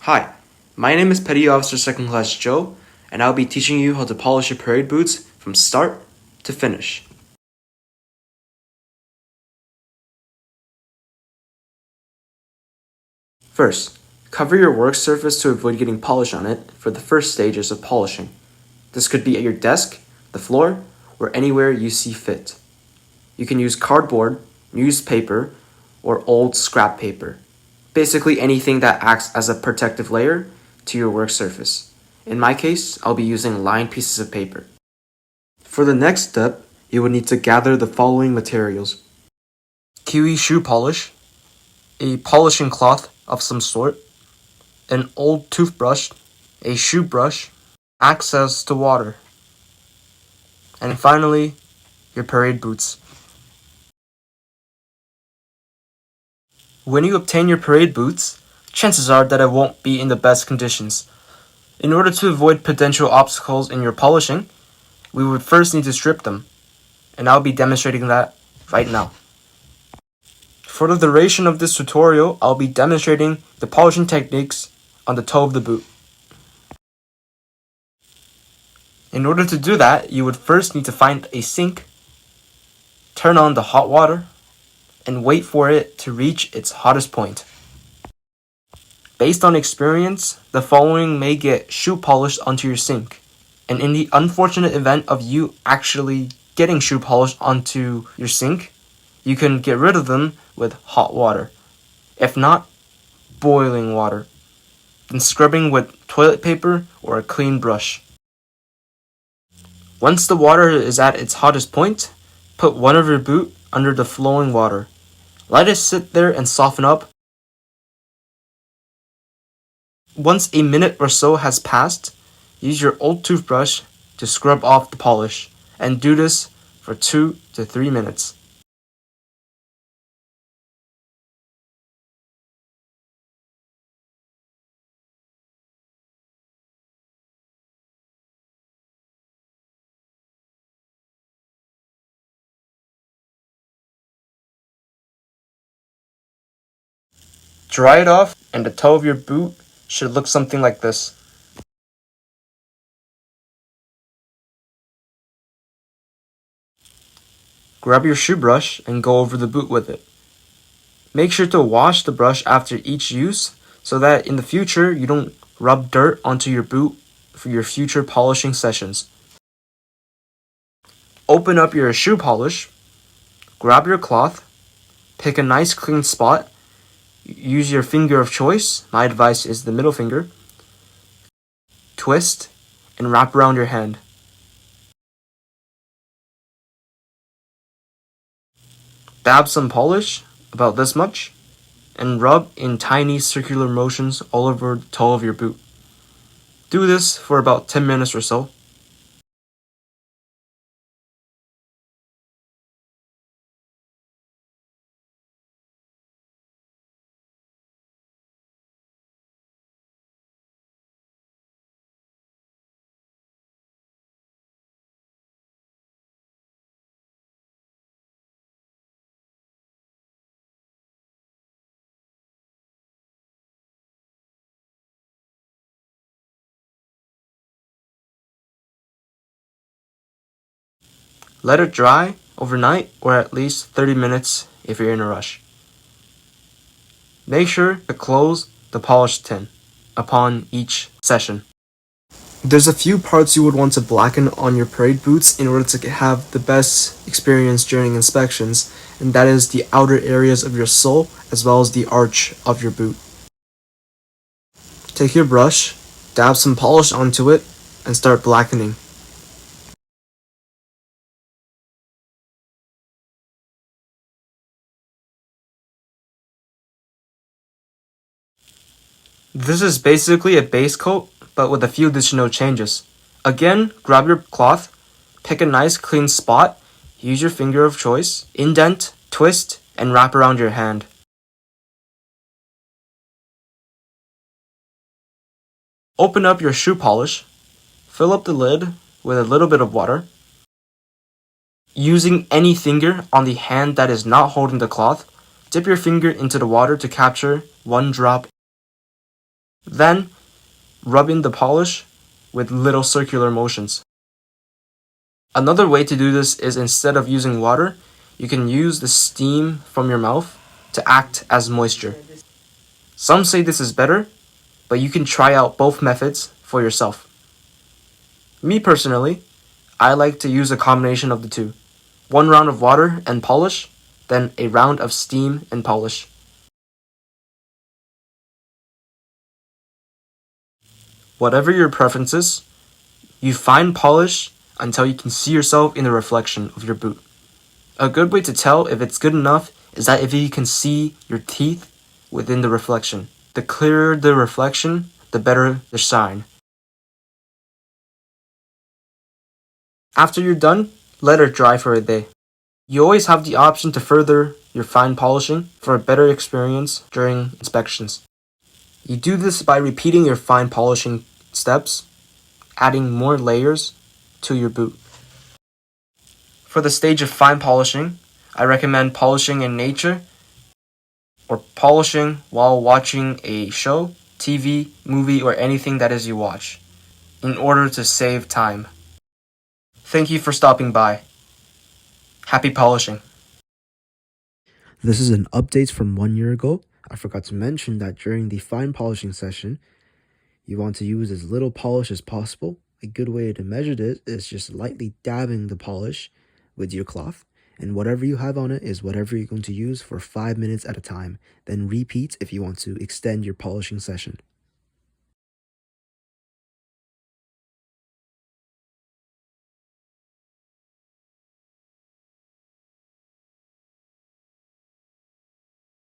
Hi, my name is Petty Officer 2nd Class Joe, and I'll be teaching you how to polish your parade boots from start to finish. First, cover your work surface to avoid getting polish on it for the first stages of polishing. This could be at your desk, the floor, or anywhere you see fit. You can use cardboard, newspaper, or old scrap paper. Basically anything that acts as a protective layer to your work surface. In my case, I'll be using lined pieces of paper. For the next step, you will need to gather the following materials: kiwi shoe polish, a polishing cloth of some sort, an old toothbrush, a shoe brush, access to water, and finally, your parade boots. When you obtain your parade boots, chances are that it won't be in the best conditions. In order to avoid potential obstacles in your polishing, we would first need to strip them, and I'll be demonstrating that right now. For the duration of this tutorial, I'll be demonstrating the polishing techniques on the toe of the boot. In order to do that, you would first need to find a sink, turn on the hot water, and wait for it to reach its hottest point. Based on experience, the following may get shoe polish onto your sink, and in the unfortunate event of you actually getting shoe polish onto your sink, you can get rid of them with hot water. If not, boiling water. Then scrubbing with toilet paper or a clean brush. Once the water is at its hottest point, put one of your boot under the flowing water. Let it sit there and soften up. Once a minute or so has passed, use your old toothbrush to scrub off the polish, and do this for 2 to 3 minutes. Dry it off, and the toe of your boot should look something like this. Grab your shoe brush and go over the boot with it. Make sure to wash the brush after each use so that in the future you don't rub dirt onto your boot for your future polishing sessions. Open up your shoe polish, grab your cloth, pick a nice clean spot, use your finger of choice, my advice is the middle finger, twist, and wrap around your hand. Dab some polish, about this much, and rub in tiny circular motions all over the toe of your boot. Do this for about 10 minutes or so. Let it dry overnight or at least 30 minutes if you're in a rush. Make sure to close the polish tin upon each session. There's a few parts you would want to blacken on your parade boots in order to have the best experience during inspections, and that is the outer areas of your sole as well as the arch of your boot. Take your brush, dab some polish onto it, and start blackening. This is basically a base coat, but with a few additional changes. Again, grab your cloth, pick a nice clean spot, use your finger of choice, indent, twist, and wrap around your hand. Open up your shoe polish, fill up the lid with a little bit of water. Using any finger on the hand that is not holding the cloth, dip your finger into the water to capture one drop. Then, rub in the polish with little circular motions. Another way to do this is instead of using water, you can use the steam from your mouth to act as moisture. Some say this is better, but you can try out both methods for yourself. Me personally, I like to use a combination of the two. 1 round of water and polish, then a round of steam and polish. Whatever your preferences, you fine polish until you can see yourself in the reflection of your boot. A good way to tell if it's good enough is that if you can see your teeth within the reflection. The clearer the reflection, the better the shine. After you're done, let it dry for a day. You always have the option to further your fine polishing for a better experience during inspections. You do this by repeating your fine polishing steps, adding more layers to your boot. For the stage of fine polishing, I recommend polishing in nature or polishing while watching a show, TV, movie, or anything that is you watch, in order to save time. Thank you for stopping by. Happy polishing. This is an update from 1 year ago. I forgot to mention that during the fine polishing session, you want to use as little polish as possible. A good way to measure this is just lightly dabbing the polish with your cloth, and whatever you have on it is whatever you're going to use for 5 minutes at a time. Then repeat if you want to extend your polishing session.